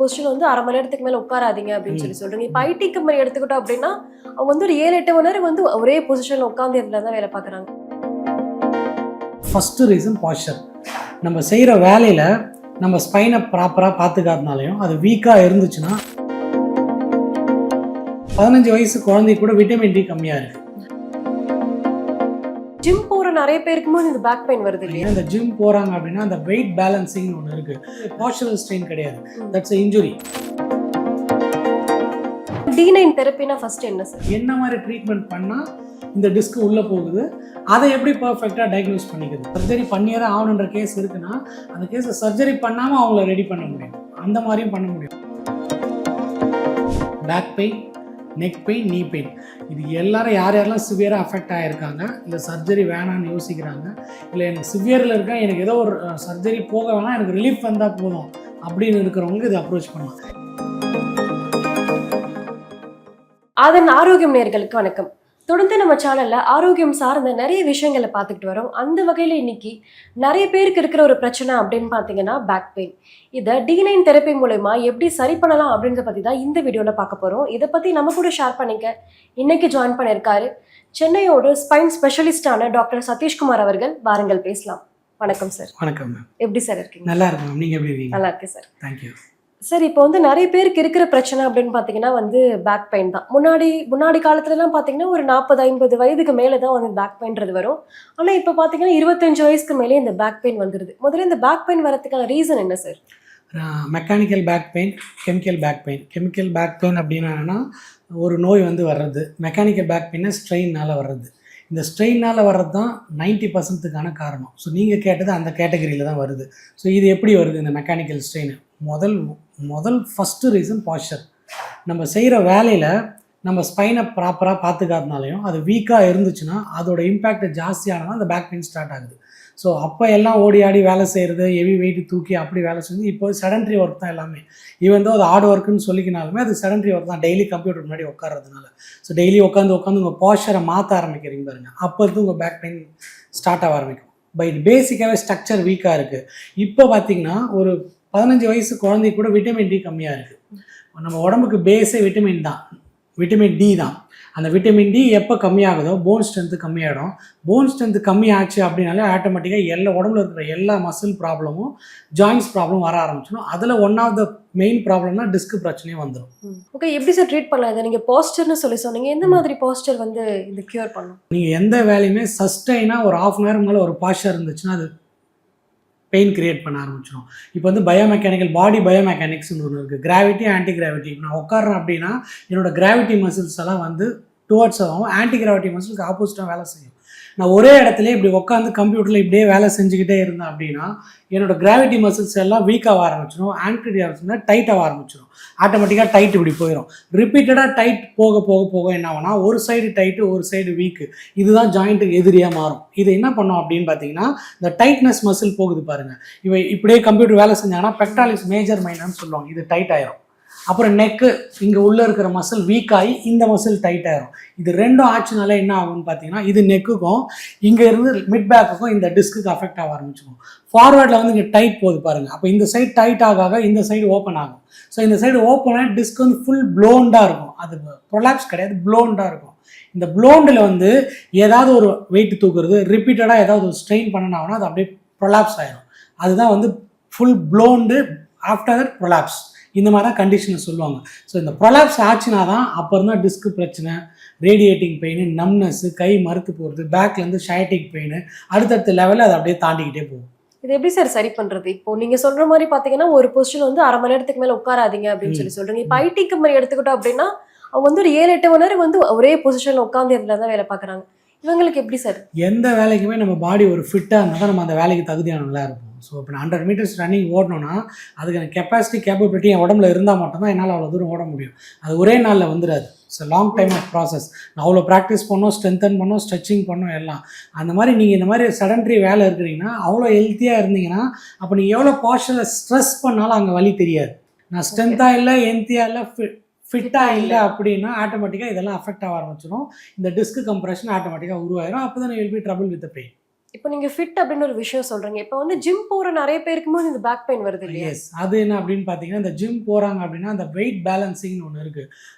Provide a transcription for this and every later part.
Position வந்து 1/2 மணி நேரத்துக்கு மேல உட்காராதீங்க அப்படின்னு சொல்றீங்க. இப்போ ஐடி கம்பெனி எடுத்துக்கிட்டோம் அப்படின்னா அவங்க வந்து ஒரு 7-8 மணி நேரம் வந்து ஒரே பொசிஷன்ல உட்கார்ந்து இதுல தான் வேலை பார்க்குறாங்க. First reason pastor. நம்ம செய்கிற வேலையில் நம்ம ஸ்பைனை ப்ராப்பராக பார்த்துக்காதனாலையும் அது வீக்காக இருந்துச்சுன்னா 15 வயசு குழந்தை கூட விட்டமின் டி கம்மியாக இருக்குது. ஜிம் போற நிறைய பேருக்குமே இந்த பேக் பெயின் வருது இல்லையா? இந்த ஜிம் போகிறாங்க அப்படின்னா அந்த வெயிட் பேலன்சிங் ஒன்று இருக்குது. பாஸ்டரல் ஸ்ட்ரெயின் கிடையாது, தட்ஸ் இன்ஜுரி. D9 தெரப்பினா ஃபர்ஸ்ட் என்ன சார்? என்ன மாதிரி ட்ரீட்மெண்ட் பண்ணால் இந்த டிஸ்க் உள்ளே போகுது, அதை எப்படி பர்ஃபெக்டாக டயக்னோஸ் பண்ணிக்கிறது? சர்ஜரி பண்ணியே தான் ஆகணுன்ற கேஸ் இருக்குன்னா அந்த கேஸை சர்ஜரி பண்ணாமல் அவங்கள ரெடி பண்ண முடியும், அந்த மாதிரியும் பண்ண முடியும். Back pain, neck pain, knee pain, இது எல்லாரும் யாரெல்லாம் சிவியராக அஃபெக்ட் ஆகிருக்காங்க, இல்லை சர்ஜரி வேணான்னு யோசிக்கிறாங்க, இல்லை எனக்கு சிவியரில் இருக்கேன், எனக்கு ஏதோ ஒரு சர்ஜரி போக வேணாம், எனக்கு ரிலீஃப் வந்தால் போதும் அப்படின்னு இருக்கிறவங்களுக்கு இதை அப்ரோச் பண்ணலாம். அதன் ஆரோக்கியம் நேயர்களுக்கு வணக்கம். தொடர்ந்து நம்ம சேனல்ல ஆரோக்கியம் சார்ந்த நிறைய விஷயங்களை பார்த்துக்கிட்டு வரோம். அந்த வகையில் இன்னைக்கு நிறைய பேருக்கு இருக்கிற ஒரு பிரச்சனை அப்படின்னு பார்த்தீங்கன்னா பேக் பெயின். இதை D9 தெரப்பி மூலமா எப்படி சரி பண்ணலாம் அப்படின்றத பற்றி தான் இந்த வீடியோவில் பார்க்க போகிறோம். இதை பற்றி நம்ம கூட ஷேர் பண்ணிக்க இன்னைக்கு ஜாயின் பண்ணியிருக்காரு சென்னையோட ஸ்பைன் ஸ்பெஷலிஸ்டான டாக்டர் சதீஷ்குமார் அவர்கள். வாருங்கள் பேசலாம். வணக்கம் சார். வணக்கம் மேம். எப்படி சார் இருக்கீங்க? நல்லா இருக்கு மேம், நீங்கள் எப்படி இருக்கீங்க? நல்லா இருக்கேன் சார். Thank you sir. இப்போ வந்து நிறைய பேருக்கு இருக்கிற பிரச்சனை அப்படின்னு பார்த்தீங்கன்னா வந்து பேக் பெயின் தான். முன்னாடி காலத்துலலாம் பார்த்தீங்கன்னா ஒரு 40-50 வயதுக்கு மேலே தான் வந்து பேக் பெயின்றது வரும். ஆனால் இப்போ பார்த்தீங்கன்னா 25 வயசுக்கு மேலே இந்த பேக் பெயின் வந்துடுது. முதல்ல இந்த பேக் பெயின் வரதுக்கான ரீசன் என்ன sir? Mechanical back pain, chemical back pain. Chemical back pain அப்படின்னா ஒரு நோய் வந்து வர்றது. மெக்கானிக்கல் பேக் பெயின்னா ஸ்ட்ரெயினால் வர்றது. இந்த ஸ்ட்ரெயினால் வர்றது தான் 90%க்கான காரணம். ஸோ நீங்கள் கேட்டது அந்த கேட்டகரியில் தான் வருது. ஸோ இது எப்படி வருது இந்த மெக்கானிக்கல் ஸ்ட்ரெயின்? முதல் ஃபஸ்ட்டு ரீசன் பாஸ்டர். நம்ம செய்கிற வேலையில் நம்ம ஸ்பைனை ப்ராப்பராக பார்த்துக்காதனாலையும் அது வீக்காக இருந்துச்சுன்னா அதோட இம்பேக்ட் ஜாஸ்தியானதான் அந்த பேக் பெயின் ஸ்டார்ட் ஆகுது. ஸோ அப்போ எல்லாம் ஓடி ஆடி வேலை செய்கிறது, ஹெவி வெயிட் தூக்கி அப்படி வேலை செஞ்சு இப்போ செடன்ட்ரி ஒர்க் தான் எல்லாமே. ஈவன் தான் அது ஹார்ட் ஒர்க்குன்னு சொல்லிக்கினாலுமே அது செடன்ட்ரி ஒர்க் தான், டெய்லி கம்ப்யூட்டர் முன்னாடி உட்கார்றதுனால. ஸோ டெய்லி உட்காந்து உங்கள் பாஸ்டரை மாற்ற ஆரம்பிக்கிறீங்க பாருங்கள், அப்போ இருந்து உங்கள் பேக் பெயின் ஸ்டார்ட் ஆக ஆரம்பிக்கும். பட் பேசிக்காகவே ஸ்ட்ரக்சர் வீக்காக இருக்குது. இப்போ பார்த்திங்கன்னா ஒரு 15 வயசு குழந்தை கூட விட்டமின் டி கம்மியாக இருக்குது. நம்ம உடம்புக்கு பேஸே விட்டமின் தான், விட்டமின் டி தான். அந்த விட்டமின் டி எப்போ கம்மியாகுதோ போன் ஸ்ட்ரென்த்து கம்மியாகிடும். போன் ஸ்ட்ரென்த்து கம்மியாச்சு அப்படின்னாலே ஆட்டோமேட்டிக்காக உடம்புல இருக்கிற எல்லா மசில் ப்ராப்ளமும், ஜாயின்ஸ் ப்ராப்ளம் வர ஆரம்பிச்சிடும். அதில் ஒன் ஆஃப் த மெயின் ப்ராப்ளம்னா டிஸ்க் பிரச்சனையும் வந்துடும். ஓகே, எப்படி சார் ட்ரீட் பண்ணலாம் இதை? நீங்கள் பாஸ்டர்னு சொன்னீங்க, எந்த மாதிரி பாஸ்டர் வந்து இந்த க்யூர் பண்ணும்? நீங்கள் எந்த வேலையுமே சஸ்டைனாக ஒரு 1/2 மணி நேரம் மேலே ஒரு பாஸ்டர் இருந்துச்சுன்னா அது பெயின் கிரியேட் பண்ண ஆரம்பிச்சிடும். இப்போ வந்து பயோமெக்கானிக்கல், பாடி பயோமெக்கானிக்ஸ்னு ஒன்று இருக்குது, கிராவிட்டி, ஆன்டி கிராவிட்டி. நான் உட்காறேன் அப்படின்னா என்னோடய கிராவிட்டி மசில்ஸ் எல்லாம் வந்து டுவர்ட்ஸ் ஆகும், ஆன்டி கிராவிட்டி மசில்ஸ்க்கு ஆப்போசிட்டாக வேலை செய்யும். நான் ஒரே இடத்துல இப்படி உட்காந்து கம்ப்யூட்டரில் இப்படியே வேலை செஞ்சுக்கிட்டே இருந்தேன் அப்படின்னா என்னோடய கிராவிட்டி மசில்ஸ் எல்லாம் வீக்காக ஆரம்பிச்சிடும், ஆன்டி கிராவிட்டி டைட்டாக ஆரம்பிச்சிடும். ஆட்டோமேட்டிக்காக டைட் இப்படி போயிடும். ரிப்பீட்டடாக டைட் போக போக போக என்ன ஆகுனா ஒரு சைடு டைட்டு ஒரு சைடு வீக்கு, இதுதான் ஜாயிண்ட்டுக்கு எதிரியாக மாறும். இது என்ன பண்ணும் அப்படின்னு பார்த்தீங்கன்னா இந்த டைட்னஸ் மசில் போகுது பாருங்கள். இப்படியே கம்ப்யூட்டர் வேலை செஞ்சாங்கன்னா பெக்டாலிஸ் மேஜர் மைனர்னு சொல்லுவாங்க, இது டைட் ஆயிரும். அப்புறம் நெக்கு இங்கே உள்ளே இருக்கிற மசில் வீக் ஆகி இந்த மசில் டைட் ஆயிரும். இது ரெண்டும் ஆச்சுனால என்ன ஆகும்னு பார்த்தீங்கன்னா இது நெக்குக்கும் இங்கே இருந்து மிட் பேக்குக்கும் இந்த டிஸ்க்கு அஃபெக்ட் ஆக ஆரம்பிச்சிடும். ஃபார்வர்டில் வந்து இங்கே டைட் போகுது பாருங்கள், அப்போ இந்த சைடு டைட் ஆக இந்த சைடு ஓப்பன் ஆகும். ஸோ இந்த சைடு ஓப்பன் ஆகி டிஸ்க் வந்து ஃபுல் ப்ளோண்டாக இருக்கும். அது ப்ரொலாப்ஸ் கிடையாது, ப்ளோண்டாக இருக்கும். இந்த ப்ளோண்டில் வந்து ஏதாவது ஒரு வெயிட் தூக்குறது, ரிப்பீட்டடாக ஏதாவது ஒரு ஸ்ட்ரெயின் பண்ணனாங்கன்னா அது அப்படியே ப்ரொலாப்ஸ் ஆகிடும். அதுதான் வந்து ஃபுல் ப்ளோண்டு ஆஃப்டர் தட் ப்ரொலாப்ஸ். இந்த மாதிரி தான் கண்டிஷனை சொல்லுவாங்க. ஸோ இந்த ப்ரொலாப்ஸ் ஆச்சுனா தான் அப்புறம் தான் டிஸ்க் பிரச்சனை, ரேடியேட்டிங் பெயின், நம்னஸ், கை மறுத்து போகிறது, பேக்லேருந்து ஷயட்டிக் பெயின், அடுத்தடுத்த லெவலில் அதை அப்படியே தாண்டிக்கிட்டே போகும். இது எப்படி சார் சரி பண்றது? இப்போ நீங்க சொல்ற மாதிரி பாத்தீங்கன்னா ஒரு பொசிஷன் வந்து 1/2 மணி நேரத்துக்கு மேல உட்காராதீங்க அப்படின்னு சொல்றீங்க. இப்போ ஐடி கம்பெனி எடுத்துக்கிட்டோம் அப்படின்னா அவங்க வந்து ஒரு 7-8 மணி நேரம் வந்து ஒரே பொசிஷன்ல உட்கார்ந்து இதுல தான் வேலை பார்க்குறாங்க. இவங்களுக்கு எப்படி சார்? எந்த வேலைக்குமே நம்ம பாடி ஒரு ஃபிட்டாக இருந்தால் தான் நம்ம அந்த வேலைக்கு தகுதியானவங்களா இருக்கும். ஸோ இப்போ நான் 100 மீட்டர்ஸ் ரன்னிங் ஓடணும்னா அதுக்கான கெப்பாசிட்டி, கேப்பபிலிட்டி என் உடம்புல இருந்தால் மட்டும்தான் என்னால் அவ்வளோ தூரம் ஓட முடியும். அது ஒரே நாளில் வந்துடாது. It's long time of process. நான் அவ்வளோ ப்ராக்டிஸ் பண்ணோம், ஸ்ட்ரென்தன் பண்ணோம், ஸ்ட்ரெச்சிங் பண்ணோம் எல்லாம். அந்த மாதிரி நீங்கள் இந்த மாதிரி சடன்ட்ரி வேலை இருக்கிறீங்கன்னா அவ்வளோ ஹெல்த்தியாக இருந்தீங்கன்னா அப்போ நீங்கள் எவ்வளோ பாஸ்டரில் ஸ்ட்ரெஸ் பண்ணாலும் அங்கே வலி தெரியாது. நான் ஸ்ட்ரென்த்தாக இல்லை, ஹெல்த்தியாக இல்லை, ஃபிட்டாக இல்லை அப்படின்னா ஆட்டோமேட்டிக்காக இதெல்லாம் அஃபெக்ட் ஆக ஆரம்பிச்சிடும். இந்த டிஸ்க் கம்ப்ரெஷன் ஆட்டோமேட்டிக்காக உருவாயிரும். அப்போ தான் will be trouble with pain. இப்போ நீங்க ஃபிட் அப்படின்னு ஒரு விஷயம் சொல்றீங்க. இப்போ வந்து ஜிம் போற நிறைய பேருக்குமே இந்த பேக் பெயின் வருது இல்லையா? எஸ். அது என்ன அப்படின்னு பார்த்தீங்கன்னா, இந்த ஜிம் போறாங்க அப்படின்னா, அந்த வெயிட் பேலன்சிங்னு ஒண்ணு இருக்கு.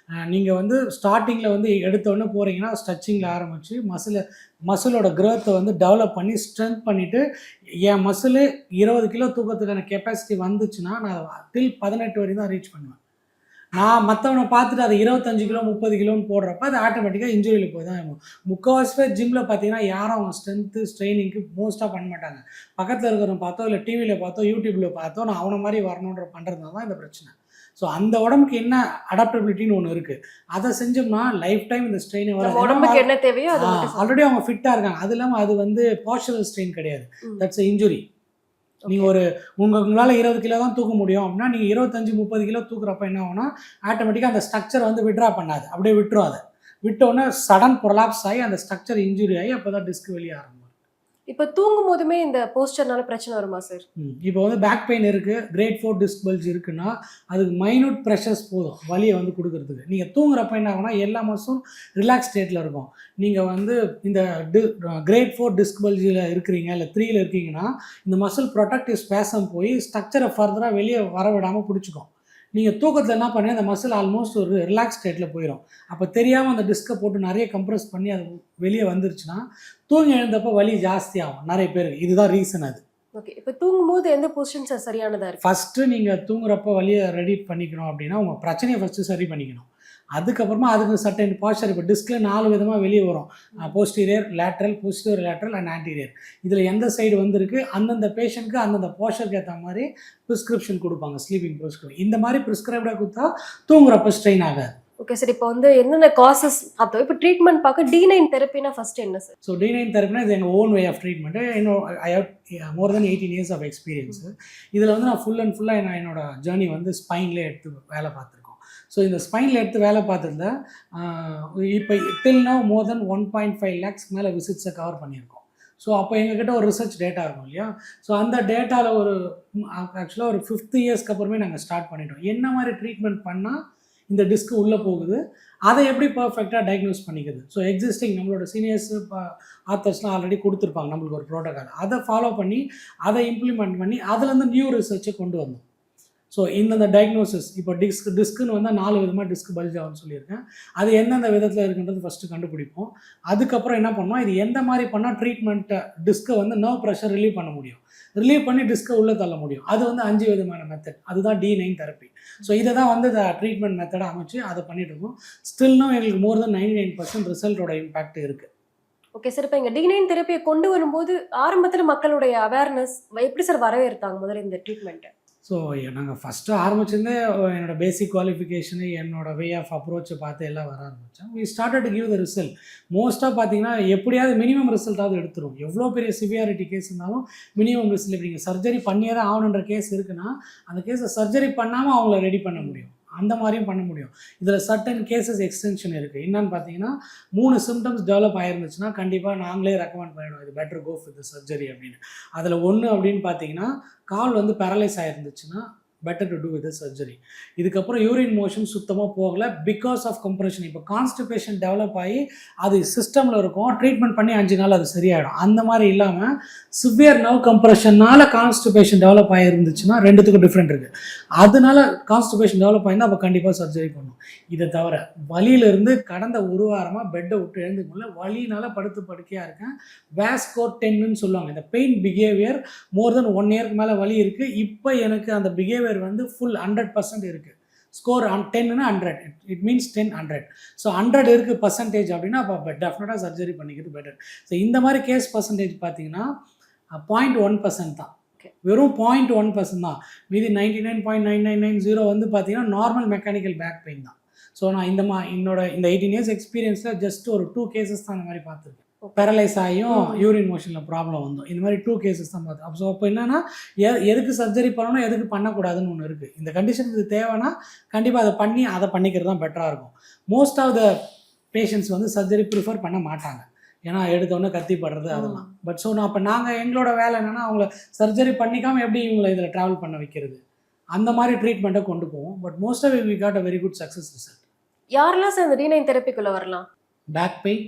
நீங்க வந்து ஸ்டார்ட்டிங்கில வந்து எடுத்த உடனே போறீங்கன்னா, ஸ்ட்ரெச்சிங்கில ஆரம்பிச்சு மசிலோட குரோத்த வந்து டெவலப் பண்ணி ஸ்ட்ரென்த் பண்ணிட்டு, என் மசிலு 20 கிலோ தூக்கத்துக்கான கெப்பாசிட்டி வந்துச்சுன்னா, நான் டில் 18 வரையும் தான் ரீச் பண்ணுவேன். நான் மத்தவன பார்த்துட்டு அத 25 கிலோ, 30 கிலோன்னு போடுறப்ப, அது ஆட்டோமேட்டிக்கா இன்ஜூரியில போய் தான் ஆகும். முக்காவாசி பேர் ஜிம்ல பார்த்தீங்கன்னா, யாரும் அவங்க ஸ்ட்ரென்த்து, ஸ்ட்ரெய்னிங்க்கு மோஸ்ட்டா பண்ண மாட்டாங்க. பக்கத்துல இருக்கிறவன பார்த்தோ, இல்ல டிவில பார்த்தோ, YouTubeல பார்த்தோ, நான் அவன மாரி வரணுன்ற பண்றதுனால தான் இந்த பிரச்சனை. ஸோ அந்த உடம்புக்கு என்ன அடாப்டபிலிட்டின்னு ஒண்ணு இருக்கு. அத செஞ்சோம்னா லைஃப் டைம் இந்த ஸ்ட்ரெயினே நம்ம வராது. உடம்புக்கு என்ன தேவையோ அது மட்டும் சாப்பிடணும். ஆல்ரெடி அவங்க ஃபிட்டா இருக்காங்க. அது இல்லாம அது வந்து போஸ்டரல் ஸ்ட்ரெயின் கிடையாது. ம். That's a injury. நீங்க ஓகே. ஒரு உங்களால 20 கிலோ தான் தூக்க முடியும் அப்படின்னா, நீங்க 25, 30 கிலோ தூக்குறப்ப என்ன ஆகும்னா, ஆட்டோமேட்டிக்கா அந்த ஸ்ட்ரக்சர் வந்து வித்ட்ரா பண்ணாது. அப்படியே விட்டுரும் அத. விட்ட உடனே சடன் கொலாப்ஸ் ஆகி அந்த ஸ்ட்ரக்சர் இன்ஜுரி ஆகி அப்பதான் டிஸ்க் வெளிய ஆரம்பிக்கும். இப்போ தூங்கும் போதுமே இந்த போஸ்டர்னால பிரச்சனை வருமா சார்? இப்போ வந்து பேக் பெயின் இருக்கு, கிரேட் 4 டிஸ்க் பல்ஜ் இருக்குன்னா, அதுக்கு மைன்யூட் பிரஷர்ஸ் போதும் வலிய வந்து குடுக்குறதுக்கு. நீங்க தூங்குறப்ப என்ன ஆகும்னா, எல்லா மசிலும் ரிலாக்ஸ் ஸ்டேட்ல இருக்கும். நீங்க வந்து இந்த கிரேட் 4 டிஸ்க் பல்ஜ்ல இருக்கிறீங்க, இல்ல 3ல இருக்கீங்கன்னா, இந்த மசில் புரொடக்டிவ் ஸ்பேசம் போய் ஸ்ட்ரக்சர ஃபர்தரா வெளிய வர விடாம புடிச்சுக்கும். நீங்க தூக்கத்துல என்ன பண்ணீங்க, அந்த மசில் ஆல்மோஸ்ட் ஒரு ரிலாக்ஸ் ஸ்டேட்ல போயிரும். அப்ப தெரியாம அந்த டிஸ்க்க போட்டு நெறைய கம்ப்ரஸ் பண்ணி அது வெளிய வந்துருச்சுன்னா, தூங்கி எழுந்தப்ப வலி ஜாஸ்தியாகும் நெறைய பேருக்கு. இதுதான் ரீசன் அது. ஓகே. இப்போ தூங்கும்போது எந்த பொசிஷன் சார் சரியானதா இருக்கு? ஃபர்ஸ்ட்டு நீங்க தூங்குறப்ப வலிய ரெடி பண்ணிக்கணும் அப்படின்னா, உங்க பிரச்சனைய ஃபர்ஸ்ட்டு சரி பண்ணிக்கணும். அதுக்கப்புறமா அதுக்கு சர்டைன் போஸ்டர் இப்போ டிஸ்க்ல 4 விதமா வெளிய வரும். Posterior, lateral, posterior lateral and anterior. இதுல எந்த சைடு வந்திருக்கு, அந்தந்த பேஷண்ட்க்கு அந்தந்த போஸ்டருக்கு ஏத்த மாரி பிரிஸ்கிரிப்ஷன் குடுப்பாங்க. Sleeping prescription. இந்த மாரி பிரிஸ்கிரைப்டா குடுத்தா தூங்குறப்ப ஸ்ட்ரெயின் ஆகாது. Okay sir. இப்போ வந்து என்னென்ன காசஸ் பார்த்தோம். இப்போ ட்ரீட்மெண்ட் பார்க்க D9 தெரப்பினா ஃபர்ஸ்ட் என்ன சார்? ஸோ D9 தெரப்பினா இது எங்க own way of treatment. I have more than 18 years of experience. இதுல வந்து நான் ஃபுல் அண்ட் ஃபுல்லா என்னோட ஜர்னி வந்து ஸ்பைன்லேயே எடுத்து வேலை பார்த்துருக்கோம். ஸோ இந்த ஸ்பைனில் எடுத்து வேலை பார்த்ததுல இப்போ டில் நவ் மோர் தென் 1.5 lakhs மேலே விசிட்ஸை கவர் பண்ணியிருக்கோம். ஸோ அப்போ எங்ககிட்ட ஒரு ரிசர்ச் டேட்டா இருக்கும் இல்லையா? ஸோ அந்த டேட்டாவில் ஆக்சுவலாக ஒரு 5th இயர்ஸ்க்கு அப்புறமே நாங்கள் ஸ்டார்ட் பண்ணிட்டோம். என்ன மாதிரி ட்ரீட்மெண்ட் பண்ணால் இந்த டிஸ்க் உள்ளே போகுது, அதை எப்படி பர்ஃபெக்டாக டயக்னோஸ் பண்ணிக்கிறது. ஸோ எக்ஸிஸ்டிங் நம்மளோட சீனியர்ஸ் ஆத்தர்ஸ்லாம் ஆல்ரெடி கொடுத்துருப்பாங்க நம்மளுக்கு ஒரு ப்ரோட்டோகால். அதை ஃபாலோ பண்ணி அதை இம்ப்ளிமெண்ட் பண்ணி அதுலேருந்து நியூ ரிசர்ச்சை கொண்டு வந்தோம். ஸோ இந்தந்த டயக்னோசிஸ் இப்போ டிஸ்க்குன்னு வந்தால் 4 விதமாக டிஸ்க் பல்ஜ் ஆகும்னு சொல்லியிருக்கேன். அது எந்தெந்த விதத்தில் இருக்குன்றது ஃபஸ்ட்டு கண்டுபிடிப்போம். அதுக்கப்புறம் என்ன பண்ணோம், இது எந்த மாதிரி பண்ணால் ட்ரீட்மெண்ட்டை டிஸ்க்கை வந்து நர்வ் ப்ரெஷர் ரிலீவ் பண்ண முடியும், ரிலீவ் பண்ணி டிஸ்க்கை உள்ளே தள்ள முடியும். அது வந்து 5 விதமான மெத்தட். அதுதான் D9 தெரப்பி. ஸோ இதை தான் வந்து ட்ரீட்மெண்ட் மெத்தடாக அமைச்சு அதை பண்ணிட்டு இருக்கோம். ஸ்டில்னும் எங்களுக்கு மோர் தென் 99% ரிசல்ட்டோட இம்பாக்ட் இருக்குது. Okay sir. இப்போ எங்க D9 தெரப்பியை கொண்டு வரும்போது ஆரம்பத்தில் மக்களுடைய அவேர்னஸ் எப்படி சார் வரவேற்றாங்க முதல்ல இந்த ட்ரீட்மெண்ட்டை? ஸோ நாங்கள் ஃபஸ்ட்டு ஆரம்பிச்சிருந்தே என்னோடய பேசிக் குவாலிஃபிகேஷனு என்னோடய வே ஆஃப் அப்ரோச்சை பார்த்து எல்லாம் வர ஆரம்பித்தோம். We started to give the result. மோஸ்ட்டாக பார்த்தீங்கன்னா எப்படியாவது மினிமம் ரிசல்ட்டாவது எடுத்துரும். எவ்வளோ பெரிய சிவியாரிட்டி கேஸ் இருந்தாலும் மினிமம் ரிசல்ட். இப்போ நீங்கள் சர்ஜரி பண்ணியே தான் ஆகணுன்ற கேஸ் இருக்குன்னா அந்த கேஸை சர்ஜரி பண்ணாமல் அவங்கள ரெடி பண்ண முடியும். அந்த மாதிரியும் பண்ண முடியும். இதில் சர்டன் கேசஸ் எக்ஸ்டென்ஷன் இருக்குது. என்னன்னு பார்த்தீங்கன்னா 3 சிம்டம்ஸ் டெவலப் ஆயிருந்துச்சுன்னா கண்டிப்பாக நாங்களே ரெக்கமெண்ட் பண்ணிடுவோம், இது better go for the surgery அப்படின்னு. அதில் ஒன்று அப்படின்னு பார்த்தீங்கன்னா கால் வந்து பேரலைஸ் ஆயிருந்துச்சுன்னா better to do with surgery. இதுக்கப்புறம் யூரின் மோஷன் சுத்தமாக போகலை பிகாஸ் ஆஃப் கம்ப்ரெஷன். இப்போ கான்ஸ்டிபேஷன் டெவலப் ஆகி அது சிஸ்டமில் இருக்கும், ட்ரீட்மெண்ட் பண்ணி 5 நாள் அது சரியாயிடும். அந்த மாதிரி இல்லாமல் சிவியர் நர்வ் கம்ப்ரெஷனால கான்ஸ்டிபேஷன் டெவலப் ஆகிருந்துச்சுன்னா ரெண்டுத்துக்கும் டிஃப்ரெண்ட் இருக்குது. அதனால கான்ஸ்டிபேஷன் டெவலப் ஆகிருந்தால் அப்போ கண்டிப்பாக சர்ஜரி பண்ணணும். இதை தவிர வலியிலிருந்து கடந்த ஒரு வாரமாக பெட்டை விட்டு எழுந்துக்குள்ள வலியினால் படுத்து படுக்கையாக இருக்கேன். வேஸ்கோடென்னு சொல்லுவாங்க. இந்த பெயின் பிஹேவியர் மோர் தென் 1 இயருக்கு மேலே வலி இருக்குது. இப்போ எனக்கு அந்த பிஹேவியர் வந்து ஃபுல் 100% இருக்குது. ஸ்கோர் 10னா 100, இட் மீன்ஸ் 10 100. ஸோ 100 இருக்குது பர்சன்டேஜ் அப்படின்னா அப்போ டெஃபினட்டாக சர்ஜரி பண்ணிக்கிறது பெட்டர். ஸோ இந்த மாதிரி கேஸ் பர்சன்டேஜ் பார்த்தீங்கன்னா 0.1% தான். வெறும் 0.1% தான். மீதி 99.9990 வந்து பார்த்தீங்கன்னா நார்மல் மெக்கானிக்கல் பேக் பெயின் தான். ஸோ நான் என்னோட இந்த 18 இயர்ஸ் எக்ஸ்பீரியன்ஸில் ஜஸ்ட் ஒரு 2 கேசஸ் தான் அந்த மாதிரி பார்த்துருக்கேன். பேரலைஸ் ஆகியும் யூரின் மோஷனில் ப்ராப்ளம் வந்தோம். இந்த மாதிரி 2 கேசஸ் தான் பார்த்தோம். ஸோ அப்போ என்னென்னா எதுக்கு சர்ஜரி பண்ணணும், எதுக்கு பண்ணக்கூடாதுன்னு ஒன்று இருக்குது. இந்த கண்டிஷனுக்கு தேவைன்னா கண்டிப்பாக அதை பண்ணிக்கிறது தான் பெட்டராக இருக்கும். மோஸ்ட் ஆஃப் த பேஷண்ட்ஸ் வந்து சர்ஜரி ப்ரிஃபர் பண்ண மாட்டாங்க. ஏன்னா எடுத்தோடனே கத்தி படுறது அதெல்லாம். பட் ஸோ நாங்கள் எங்களோட வேலை என்னென்னா அவங்கள சர்ஜரி பண்ணிக்காமல் எப்படி இவங்களை இதில் ட்ராவல் பண்ண வைக்கிறது, அந்த மாதிரி ட்ரீட்மெண்ட்டை கொண்டு போவோம். But most of we got a very good success result. யாரெல்லாம் சார் இந்த D9 தெரப்பிக்குள்ளே வரலாம்? Back pain,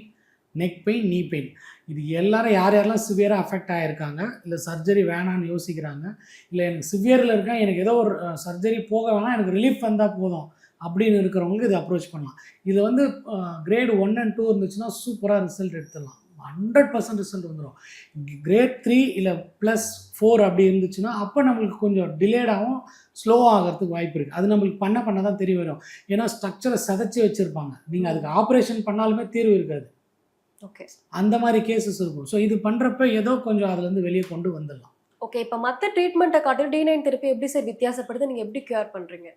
neck pain, knee pain. இது எல்லாரும் யாரெல்லாம் சிவியராக அஃபெக்ட் ஆகிருக்காங்க, இல்லை சர்ஜரி வேணான்னு யோசிக்கிறாங்க, இல்லை எனக்கு சிவியரில் இருக்கேன், எனக்கு ஏதோ ஒரு சர்ஜரி போக வேணாம், எனக்கு ரிலீஃப் வந்தால் போதும் அப்படின்னு இருக்கிறவங்களுக்கு இது அப்ரோச் பண்ணலாம். இது வந்து கிரேட் 1 and 2 இருந்துச்சுன்னா சூப்பராக ரிசல்ட் எடுத்துடலாம், 100% ரிசல்ட் வந்துடும். கிரேட் 3 இல்லை +4 அப்படி இருந்துச்சுன்னா அப்போ நம்மளுக்கு கொஞ்சம் டிலேடாகவும் ஸ்லோவாக ஆகிறதுக்கு வாய்ப்பு இருக்குது. அது நம்மளுக்கு பண்ண தான் தெரிய வரும். ஏன்னா ஸ்ட்ரக்சரை சதைச்சி வச்சுருப்பாங்க, நீங்கள் அதுக்கு ஆப்ரேஷன் பண்ணாலுமே தீர்வு இருக்காது. ஓகே, அந்த மாதிரி கேசஸ் இருக்கும். ஸோ இது பண்ணுறப்ப ஏதோ கொஞ்சம் அதுலேருந்து வெளியே கொண்டு வந்துடலாம். ஓகே. இப்போ மற்ற ட்ரீட்மெண்ட்டை காட்டிலும் D9 தெரப்பி எப்படி சார் வித்தியாசப்படுது, நீங்கள் எப்படி கியூர் பண்ணுறீங்க?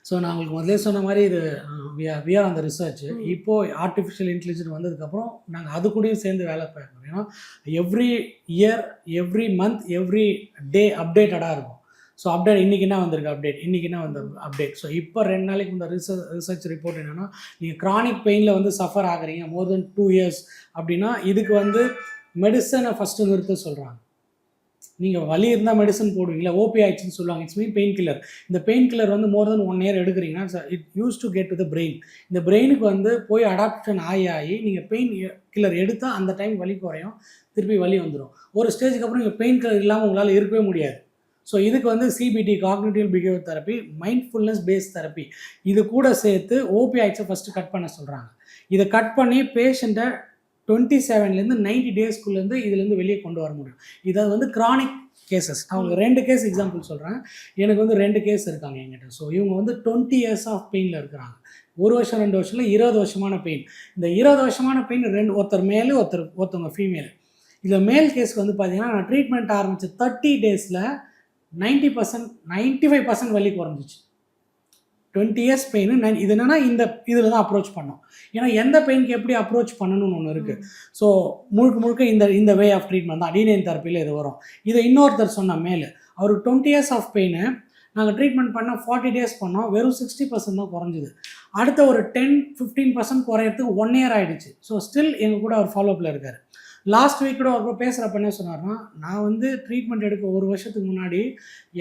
ஸோ நான் உங்களுக்கு முதலே சொன்ன மாதிரி இது வி ஆர் அந்த ரிசர்ச். இப்போது ஆர்டிஃபிஷியல் இன்டெலிஜென்ஸ் வந்ததுக்கப்புறம் நாங்கள் அது கூடயும் சேர்ந்து வேலை பார்க்கணும். ஏன்னா every year, every month, every day அப்டேட்டடாக இருக்கும். ஸோ அப்டேட் இன்றைக்கி என்ன வந்திருக்கு, இன்றைக்கி என்ன வந்த அப்டேட். ஸோ இப்போ 2 நாளைக்கு இந்த ரிசர்ச் ரிப்போர்ட் என்னென்னா, நீங்கள் க்ரானிக் பெயினில் வந்து சஃபர் ஆகுறீங்க மோர் தென் 2 years அப்படின்னா இதுக்கு வந்து மெடிசனை ஃபஸ்ட்டு நிறுத்த சொல்கிறாங்க. நீங்கள் வலி இருந்தால் மெடிசன் போடுவீங்களா, ஓபி ஆயிடுச்சுன்னு சொல்லுவாங்க, இட்ஸ் மீன் பெயின் கில்லர். இந்த பெயின் கில்லர் வந்து மோர் தென் 1 year எடுக்கிறீங்கன்னா it use to get to the brain. இந்த பிரெயினுக்கு வந்து போய் அடாப்ஷன் ஆகி நீங்கள் பெயின் கில்லர் எடுத்தால் அந்த டைம் வலி குறையும், திருப்பி வலி வந்துடும். ஒரு ஸ்டேஜுக்கு அப்புறம் நீங்கள் பெயின் கில்லர் இல்லாமல் உங்களால் இருக்கவே முடியாது. ஸோ இதுக்கு வந்து CBT, cognitive behaviour therapy, mindfulness based therapy, இது கூட சேர்த்து ஓபி ஆயிடுச்சை ஃபஸ்ட்டு கட் பண்ண சொல்கிறாங்க. இதை கட் பண்ணி பேஷண்ட்டை 27 90 டேஸ்க்குள்ளேருந்து இதுலேருந்து வெளியே கொண்டு வர முடியும். இதை வந்து கிரானிக் கேசஸ். அவங்க 2 கேஸ் எக்ஸாம்பிள் சொல்கிறேன். எனக்கு வந்து 2 கேஸ் இருக்காங்க என்கிட்ட. ஸோ இவங்க வந்து 20 years ஆஃப் பெயினில் இருக்கிறாங்க. 1 வருஷம் 2 வருஷத்தில் 20 வருஷமான பெயின். இந்த 20 வருஷமான பெயின் ஒருத்தர் மேலு, ஒருத்தவங்க ஃபீமேல். இதில் மேல் கேஸ்க்கு வந்து பார்த்தீங்கன்னா நான் ட்ரீட்மெண்ட் ஆரம்பித்த 30 daysல 90%, 95% வலி குறைஞ்சிச்சு. 20 years பெயின். இது என்னென்னா இந்த இதில் தான் அப்ரோச் பண்ணோம். ஏன்னா எந்த பெயினுக்கு எப்படி அப்ரோச் பண்ணணும்னு ஒன்று இருக்குது. ஸோ முழுக்க இந்த வே ஆஃப் ட்ரீட்மெண்ட் தான் D9 தெரப்பியில் இது வரும். இதை இன்னொருத்தர் சொன்ன மேலே அவருக்கு 20 years ஆஃப் பெயின் நாங்கள் ட்ரீட்மெண்ட் பண்ணால் 40 days பண்ணோம், வெறும் 60% தான் குறைஞ்சிது. அடுத்த ஒரு 10-15% குறையிறதுக்கு 1 year ஆகிடுச்சு. ஸோ ஸ்டில் எங்கள் கூட அவர் ஃபாலோஅப்பில் இருக்கார். லாஸ்ட் வீக் கூட அவர் பேசுகிறப்ப என்ன சொன்னார்னா, நான் வந்து ட்ரீட்மெண்ட் எடுக்க 1 வருஷத்துக்கு முன்னாடி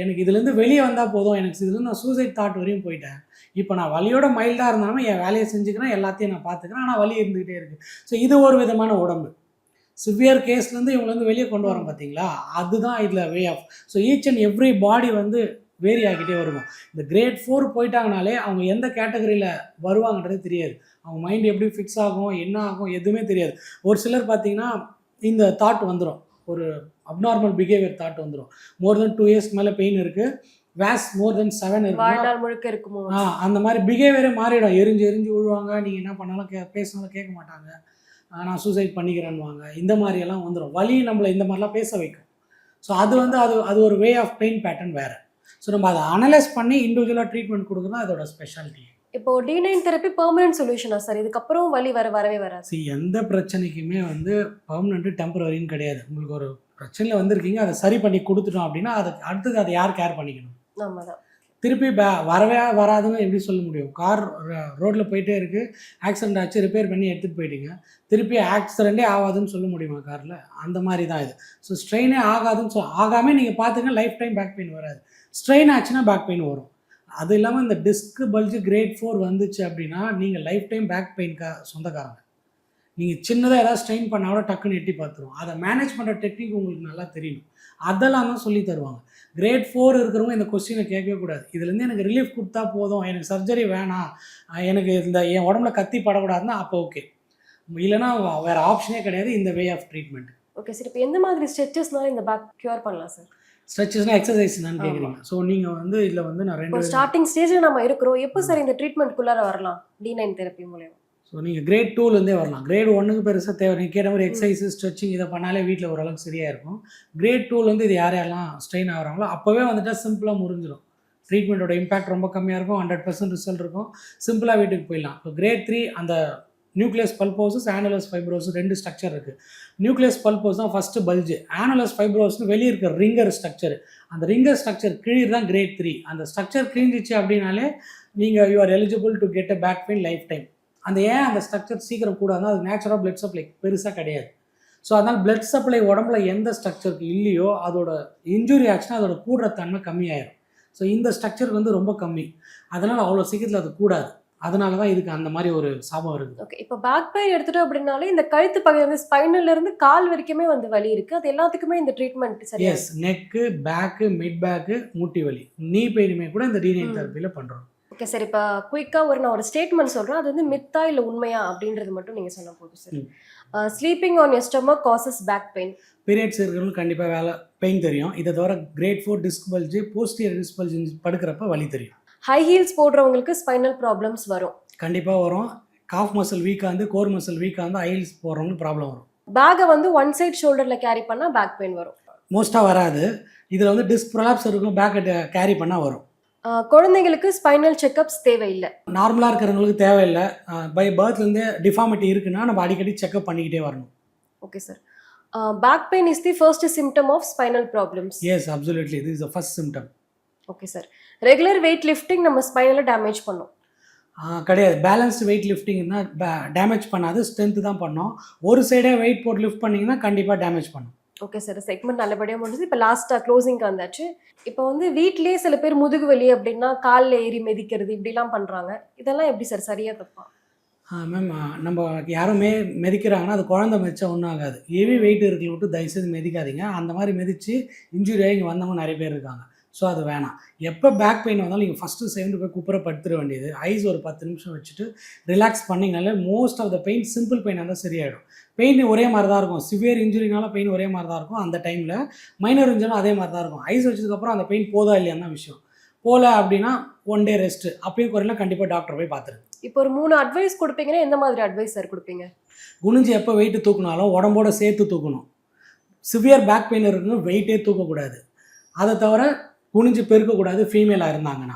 எனக்கு இதுலேருந்து வெளியே வந்தால் போதும், எனக்கு இதுலேருந்து நான் சூசைட் தாட் வரையும் போயிட்டேன். இப்போ நான் வலியோட மைல்டாக இருந்தாலும் என் வேலையை செஞ்சுக்கிறேன், எல்லாத்தையும் நான் பார்த்துக்கிறேன், ஆனால் வலி இருந்துக்கிட்டே இருக்குது. ஸோ இது ஒரு விதமான உடம்பு. சிவியர் கேஸ்லேருந்து இவங்களை வெளியே கொண்டு வரோம் பார்த்தீங்களா, அதுதான் இதில் way of. So each and every body வந்து வேரி ஆகிட்டே வருவோம். இந்த கிரேட் 4 போயிட்டாங்கனாலே அவங்க எந்த கேட்டகரியில் வருவாங்கன்றது தெரியாது. அவங்க மைண்ட் எப்படி ஃபிக்ஸ் ஆகும், என்ன ஆகும், எதுவுமே தெரியாது. ஒரு சிலர் பார்த்தீங்கன்னா இந்த தாட் வந்துடும், ஒரு அப்நார்மல் பிஹேவியர் தாட் வந்துடும். மோர் தென் 2 years மேலே பெயின் இருக்குது, வேஸ் மோர் தென் 7 இருக்குமோ, அந்த மாதிரி பிஹேவியரே மாறிடும். எரிஞ்சு விழுவாங்க, நீங்கள் என்ன பண்ணாலும் பேசினாலும் கேட்க மாட்டாங்க, நான் சூசைட் பண்ணிக்கிறேன்னுவாங்க. இந்த மாதிரியெல்லாம் வந்துடும். வலி நம்மளை இந்த மாதிரிலாம் பேச வைக்கும். ஸோ அது வந்து அது ஒரு வே ஆஃப் பெயின் பேட்டர்ன் வேறு. ஸோ நம்ம அதை அனலைஸ் பண்ணி இண்டிவிஜுவலாக ட்ரீட்மெண்ட் கொடுக்குறது தான் அதோட ஸ்பெஷாலிட்டி. இப்போ D9 தெரப்பி பெர்மனன்ட் சொல்யூஷனா சார்? இதுக்கப்புறம் வலி வரவே வராது. எந்த பிரச்சனைக்குமே வந்து பெர்மனன்ட் டெம்பரரின்னு கிடையாது. உங்களுக்கு ஒரு பிரச்சனையில் வந்திருக்கீங்க, அதை சரி பண்ணி கொடுத்துட்டோம் அப்படின்னா அதுக்கு அடுத்தது அதை யார் கேர் பண்ணிக்கணும்? நம்ம தான். திருப்பி வரவே வராதுன்னு எப்படி சொல்ல முடியும்? கார் ரோட்டில் போயிட்டே இருக்குது, ஆக்சிடென்ட் ஆச்சு, ரிப்பேர் பண்ணி எடுத்துகிட்டு போயிட்டீங்க, திருப்பி ஆக்சிடெண்ட்டே ஆகாதுன்னு சொல்ல முடியுமா காரில்? அந்த மாதிரி தான் இது. ஸோ ஸ்ட்ரெயினே ஆகாதுன்னு ஆகாமல் நீங்கள் பார்த்துங்க, லைஃப் டைம் பேக் பெயின் வராது. ஸ்ட்ரெயின் ஆச்சுன்னா பேக் பெயின் வரும். அது இல்லாமல் இந்த டிஸ்க் பல்ஜு கிரேட் 4 வந்துச்சு அப்படின்னா நீங்கள் லைஃப் டைம் பேக் பெயின்க்கு சொந்தக்காரங்க. நீங்கள் சின்னதாக ஏதாவது ஸ்ட்ரெயின் பண்ணால் கூட டக்குன்னு எட்டி பார்த்துருவோம். அதை மேனேஜ் பண்ணுற டெக்னிக் உங்களுக்கு நல்லா தெரியணும். அதெல்லாம் தான் சொல்லி தருவாங்க. கிரேட் 4 இருக்கிறவங்க இந்த கொஸ்டினை கேட்கவே கூடாது. இதுலேருந்து எனக்கு ரிலீஃப் கொடுத்தா போதும், எனக்கு சர்ஜரி வேணாம், எனக்கு என் உடம்புல கத்தி படக்கூடாதுன்னா அப்போ ஓகே. இல்லைனா வேறு ஆப்ஷனே கிடையாது இந்த way of treatment. Okay sir. இப்போ எந்த மாதிரி ஸ்ட்ரெச்சஸ்னால இந்த பேக் க்யூர் பண்ணலாம் சார்? ஸ்ட்ரெச்சஸ்னா எக்ஸசைஸ்னான்னு கேட்குறீங்க. ஸோ நீங்கள் வந்து இதில் வந்து நான் 2 ஸ்டார்டிங் ஸ்டேஜில் நம்ம இருக்கிறோம். எப்போ சார் இந்த ட்ரீட்மெண்ட்குள்ளார வரலாம் D9 தெரப்பி மூலமா? ஸோ நீங்கள் கிரேட் 2லேருந்தே வரலாம். கிரேட் 1க்கு பெருசாக தேவை. நீங்கள் கேட்ட மாதிரி எக்ஸசைஸ், ஸ்ட்ரெச்சிங் இதை பண்ணாலே வீட்டில் ஓரளவுக்கு சரியாக இருக்கும். கிரேட் 2லேருந்து இது யாரெல்லாம் ஸ்ட்ரெயின் ஆகிறாங்களோ அப்போவே வந்துட்டால் சிம்பிளாக முடிஞ்சிடும். ட்ரீட்மெண்ட்டோட இம்பாக்ட் ரொம்ப கம்மியாக இருக்கும், 100% ரிசல்ட் இருக்கும், சிம்பிளாக வீட்டுக்கு போயிடலாம். இப்போ கிரேட் 3 அந்த nucleus pulposus, annulus fibrosus 2 structure இருக்குது. நியூக்ளியஸ் பல்போஸ் தான் ஃபஸ்ட்டு பல்ஜு, ஆனுலஸ் ஃபைப்ரோஸ்னு வெளியே இருக்கிற ரிங்கர் ஸ்ட்ரக்சர். அந்த ரிங்கர் ஸ்ட்ரக்சர் கிழிர் தான் கிரேட் 3. அந்த ஸ்ட்ரக்சர் கிழிஞ்சிச்சு அப்படின்னாலே நீங்கள் you are eligible to get a back pain lifetime. அந்த ஸ்ட்ரக்சர் சீக்கிரம் கூடாதுன்னா அது நேச்சுரல் பிளட் சப்ளை பெருசாக கிடையாது. ஸோ அதனால் பிளட் சப்ளை உடம்புல எந்த ஸ்ட்ரக்சருக்கு இல்லையோ அதோட இன்ஜுரி ஆச்சுன்னா அதோட கூடுற தன்மை கம்மியாயிடும். ஸோ இந்த ஸ்ட்ரக்சருக்கு வந்து ரொம்ப கம்மி, அதனால் அவ்வளோ சீக்கிரத்தில் அது கூடாது. அதனால தான் இதுக்கு அந்த மாதிரி ஒரு சாபம் இருக்குது. ஓகே. இப்போ பேக் பெயின் எடுத்துட்டோம் அப்படின்னாலே இந்த கழுத்து பகுதி வந்து ஸ்பைனல்ல இருந்து கால் வரைக்குமே வந்து வலி இருக்கு. அது எல்லாத்துக்குமே இந்த ட்ரீட்மெண்ட் சரியா? Yes, neck, back, mid back, மூட்டி வலி, நீ பெயினுமே கூட இந்த டீனைன் தெரப்பியில் பண்ணுறோம். Okay sir. இப்போ குயிக்காக நான் ஒரு ஸ்டேட்மெண்ட் சொல்கிறேன். அது வந்து மித்தா இல்லை உண்மையா அப்படின்றது மட்டும் நீங்கள் சொன்ன போதும் sir. Sleeping on your stomach causes back pain. Periods இருக்கிறவங்களுக்கு கண்டிப்பாக பெயின் தெரியும். இதை தவிர grade 4 disc bulge, posterior disc bulge படுக்கிறப்ப வலி தெரியும். ஹை ஹீல்ஸ் போடுறவங்களுக்கு ஸ்பைனல் ப்ராப்ளம்ஸ் வரும். கண்டிப்பாக வரும். காஃப் மசில் வீக்காக இருந்து, கோர் மசில் வீக்காக இருந்து, ஹை ஹீல்ஸ் போடுறவங்களுக்கு ப்ராப்ளம் வரும். பேக்கை வந்து ஒன் சைட் ஷோல்டரில் கேரி பண்ணால் பேக் பெயின் வரும். மோஸ்ட்டாக வராது. இதில் வந்து டிஸ்க் ப்ரொலாப்ஸ் இருக்கும், பேக்கை கேரி பண்ணால் வரும். குழந்தைங்களுக்கு ஸ்பைனல் செக்கப்ஸ் தேவையில்லை. நார்மலாக இருக்கிறவங்களுக்கு தேவையில்லை. பை பர்த்லேருந்தே டிஃபார்மிட்டி இருக்குன்னா நம்ம அடிக்கடி செக்அப் பண்ணிக்கிட்டே வரணும். Okay sir. Back pain is the first symptom of spinal problems. Yes, absolutely, this is the first symptom. Okay sir. Regular weight lifting நம்ம ஸ்பைனலை டேமேஜ் பண்ணும்? கிடையாது. பேலன்ஸ்டு வெயிட் லிஃப்டிங்னா டேமேஜ் பண்ணாது, ஸ்ட்ரென்த்து தான் பண்ணோம். ஒரு சைடே வெயிட் போட்டு லிஃப்ட் பண்ணிங்கன்னா கண்டிப்பாக டேமேஜ் பண்ணும். Okay sir. செக்மெண்ட் நல்லபடியாக முடிஞ்சது. இப்போ லாஸ்ட்டாக க்ளோசிங்க்கு வந்தாச்சு. இப்போ வந்து வீட்லேயே சில பேர் முதுகு வலி அப்படின்னா காலில் ஏறி மிதிக்கிறது இப்படிலாம் பண்ணுறாங்க. இதெல்லாம் எப்படி சார், சரியா தப்பா? மேம், நம்ம யாருமே மிதிக்கிறாங்கன்னா அது குழந்தை மிதிச்சா ஒன்றும் ஆகாது. ஹெவி வெயிட் இருக்கிற விட்டு தயவுசெய்து மிதிக்காதீங்க. அந்த மாதிரி மிதித்து இன்ஜுரி ஆகி இங்கே வந்தவங்க நிறைய பேர் இருக்காங்க. ஸோ அது வேணாம். எப்போ பேக் பெயின் வந்தாலும் நீங்கள் ஃபஸ்ட்டு சேர்ந்து போய் குப்புற படுத்துட வேண்டியது. ஐஸ் ஒரு 10 நிமிஷம் வச்சுட்டு ரிலாக்ஸ் பண்ணிங்கனாலே most of the pain, simple பெயினாக இருந்தால் சரியாயிடும். பெயின் ஒரே மாதிரி தான் இருக்கும். சிவியர் இன்ஜுரினால பெயின் ஒரே மாதிரி தான் இருக்கும் அந்த டைமில். மைனர் இன்ஜுரியும் அதே மாதிரி தான் இருக்கும். ஐஸ் வச்சதுக்கப்புறம் அந்த பெயின் போதா இல்லையான்னு தான் விஷயம். போகல அப்படின்னா 1 டே ரெஸ்ட்டு. அப்பயும் குறையில கண்டிப்பாக டாக்டர் போய் பார்த்துருங்க. இப்போ ஒரு 3 அட்வைஸ் கொடுப்பீங்கன்னா எந்த மாதிரி அட்வைஸ் சார் கொடுப்பீங்க? குனிஞ்சு எப்போ வெயிட்டு தூக்குனாலும் உடம்போட சேர்த்து தூக்கணும். சிவியர் பேக் பெயின் இருக்குன்னு வெயிட்டே தூக்கக்கூடாது. அதை தவிர குனிஞ்சு பெருக்கக்கூடாது ஃபீமேலாக இருந்தாங்கன்னா.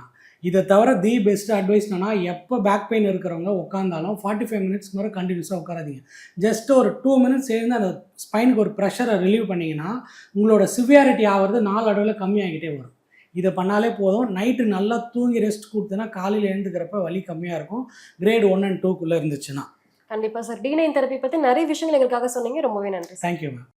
இதை தவிர தி பெஸ்ட் அட்வைஸ் என்னன்னா, எப்போ பேக் பெயின் இருக்கிறவங்க உட்காந்தாலும் 45 மினிட்ஸ் வரை கண்டினியூஸாக உட்காராதீங்க. ஜஸ்ட் ஒரு 2 மினிட்ஸ் சேர்ந்து அந்த ஸ்பைனுக்கு ஒரு ப்ரெஷரை ரிலீவ் பண்ணிங்கன்னா உங்களோட சிவியாரிட்டி ஆகிறது நாளடைவில் கம்மியாகிட்டே வரும். இதை பண்ணாலே போதும். நைட்டு நல்லா தூங்கி ரெஸ்ட் கொடுத்தனா காலையில் எழுந்துக்கிறப்ப வலி கம்மியாக இருக்கும். கிரேட் 1 and 2க்குள்ளே இருந்துச்சுன்னா. கண்டிப்பாக சார். D9 தெரப்பி பற்றி நிறைய விஷயங்கள் எங்களுக்காக சொன்னீங்க. ரொம்பவே நன்றி. Thank you ma'am.